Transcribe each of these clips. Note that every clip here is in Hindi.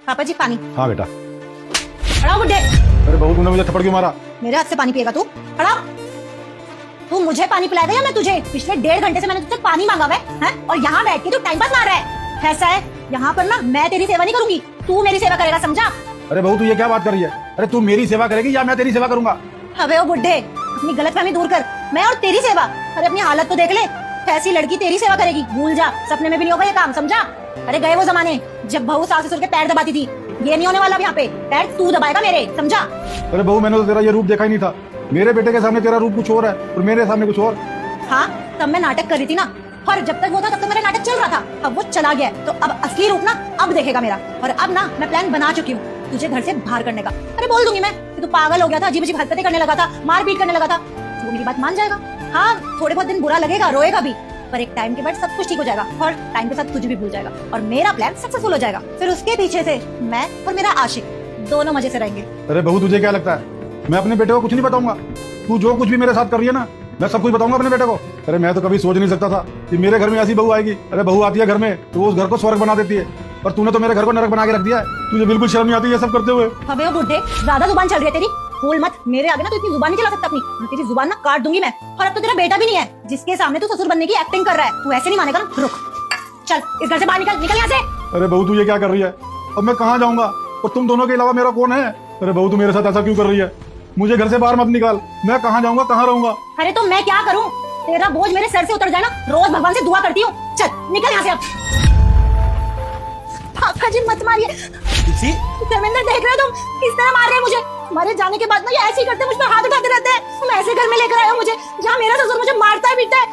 पापा जी पानी। हाँ बेटा। खड़ा हो बुड्ढे। अरे बहू तूने मुझे थप्पड़ क्यों मारा? मेरे हाथ से पानी पिएगा तू? खड़ा। तू मुझे पानी पिलाएगा या मैं तुझे? पिछले 1.5 घंटे से मैंने तुझसे पानी मांगा हुआ है और यहाँ बैठ के तू टाइम पास मार रहा है। ऐसा है यहाँ पर ना मैं तेरी सेवा नहीं करूंगी, तू मेरी सेवा करेगा, समझा? अरे बहू तू ये क्या बात कर रही है? अरे तू मेरी सेवा करेगी या मैं तेरी सेवा करूंगा? अबे ओ बुड्ढे, अपनी गलतफहमी दूर कर। मैं और तेरी सेवा? अरे अपनी हालत तो देख ले, ऐसी लड़की तेरी सेवा करेगी? भूल जा, सपने में भी नहीं होगा ये काम, समझा? अरे गए वो जमाने जब बहू सास ससुर के पैर दबाती थी, ये नहीं होने वाला अब यहाँ पे। पैर तू दबाएगा मेरे, समझा? अरे बहू मैंने तो तेरा ये रूप देखा ही नहीं था। मेरे बेटे के सामने तेरा रूप कुछ और है और मेरे सामने कुछ और। हाँ तब मैं नाटक कर रही थी ना, और जब तक वो था तब तक मेरा नाटक चल रहा था। अब वो चला गया है तो अब असली रूप ना अब देखेगा मेरा। और अब ना मैं प्लान बना चुकी हूँ तुझे घर से बाहर करने का। अरे बोल दूंगी मैं कि तू पागल हो गया था, अजीब अजीब हरकतें करने लगा था, मारपीट करने लगा था, तो वो मेरी बात मान जाएगा। हाँ थोड़े बहुत दिन बुरा लगेगा, रोएगा भी, पर एक टाइम के बाद सब कुछ ठीक हो जाएगा और टाइम के साथ तुझे भी भूल जाएगा और मेरा प्लान सक्सेसफुल हो जाएगा। फिर उसके पीछे से मैं और मेरा आशिक दोनों मजे से रहेंगे। अरे बहू तुझे क्या लगता है मैं अपने बेटे को कुछ नहीं बताऊंगा? तू जो कुछ भी मेरे साथ कर रही है ना, मैं सब कुछ बताऊंगा अपने बेटे को। अरे मैं तो कभी सोच नहीं सकता था कि मेरे घर में ऐसी बहू आएगी। अरे बहू आती है घर में तो वो उस घर को स्वर्ग बना देती है, पर तूने तो मेरे घर को नरक बना के रख दिया है। तुझे बिल्कुल शर्म नहीं आती ये सब करते हुए? अबे ओ बुड्ढे, ज्यादा जुबान चल रही है तेरी, बोल मत मेरे आगे ना। तू इतनी जुबान नहीं चला सकता अपनी, तेरी जुबान ना काट दूंगी मैं। और अब तो तेरा बेटा भी नहीं है जिसके सामने तू ससुर बनने की एक्टिंग कर रहा है। तू ऐसे नहीं मानेगा ना, रुक, चल इस घर से बाहर निकल, निकल यहाँ से। अरे बहू तू ये क्या कर रही है? अब मैं कहाँ जाऊंगा और तुम दोनों के अलावा मेरा कौन है? अरे बहू तू मेरे साथ ऐसा क्यों कर रही है? मुझे घर से बाहर मत निकाल, मैं कहाँ जाऊंगा, कहाँ रहूंगा? अरे तो मैं क्या करूँ, तेरा बोझ मेरे सर से उतर जाए ना, रोज भगवान से दुआ करती हूँ। चल निकल यहाँ से अब। पापा जी मत मारिए। धर्मेंद्र देख रहे हो तुम किस तरह मार रहे हैं मुझे? मरे जाने के बाद ना ये ऐसे ही करते, मुझ पर हाथ उठाते रहते हैं। तुम ऐसे घर में लेकर आए हो मुझे जहाँ मेरा ससुर मुझे मारता है पीटता है।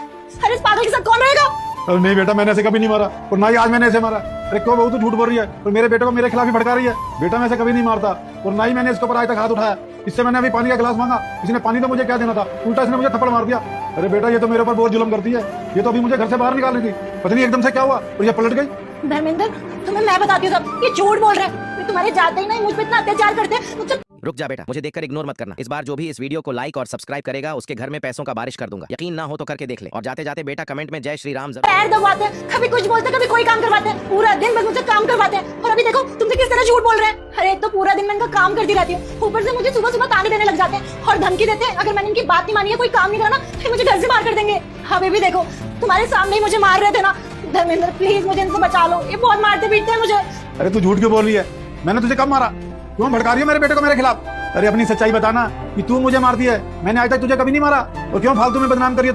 अरे इस पागल के साथ कौन रहेगा? अरे नहीं बेटा मैंने ऐसे कभी नहीं मारा और ना ही आज मैंने ऐसे मारा। अरे क्यों बहू तू झूठ बोल रही है और मेरे बेटे को मेरे खिलाफ ही भड़का रही है? बेटा मैं ऐसे कभी नहीं मारता और ना ही मैंने इसके ऊपर आज तक हाथ उठाया। इससे मैंने अभी पानी का गिलास मांगा, इसने पानी तो मुझे क्या देना था, उल्टा इसने मुझे थप्पड़ मार दिया। अरे बेटा ये तो मेरे ऊपर बहुत जुल्म करती है, ये तो अभी मुझे घर से बाहर निकाल रही थी, पता नहीं एकदम से क्या हुआ और ये पलट गई। धर्मेंद्र तुम्हें मैं बताती हूँ सब, ये झूठ बोल रहे हैं। तुम्हारे जाते ही नहीं मुझ पर इतना अत्याचार करते हैं। रुक जा बेटा, मुझे देखकर इग्नोर मत करना। इस बार जो भी इस वीडियो को लाइक और सब्सक्राइब करेगा उसके घर में पैसों का बारिश कर दूंगा। यकीन ना हो तो करके देख ले। और जाते जाते बेटा कमेंट में जय श्री राम जरूर। पैर दबाते हैं, कभी कुछ बोलते हैं, कभी कोई काम करवाते हैं, पूरा दिन बस मुझसे काम करवाते हैं। और अभी देखो तुमसे किस तरह झूठ बोल रहे हैं। अरे तो पूरा दिन मैं इनका काम करती रहती हूँ, ऊपर से मुझे सुबह सुबह ताने देने लग जाते हैं और धमकी देते हैं अगर मैंने इनकी बात नहीं मानी है, कोई काम नहीं करना, फिर मुझे घर से बाहर कर देंगे। अभी भी देखो तुम्हारे सामने ही मुझे मार रहे थे ना। धर्मेंद्र प्लीज मुझे इनसे बचा लो, ये बहुत मारते पीटते हैं मुझे। अरे तू झूठ क्यों बोल रही है? मैंने तुझे कब मारा? क्यों भड़का रही है मेरे बेटे को मेरे खिलाफ? अरे अपनी सच्चाई बताना कि तू मुझे मारती है। मैंने आज तक तुझे कभी नहीं मारा और क्यों फालतू में बदनाम करी है तू?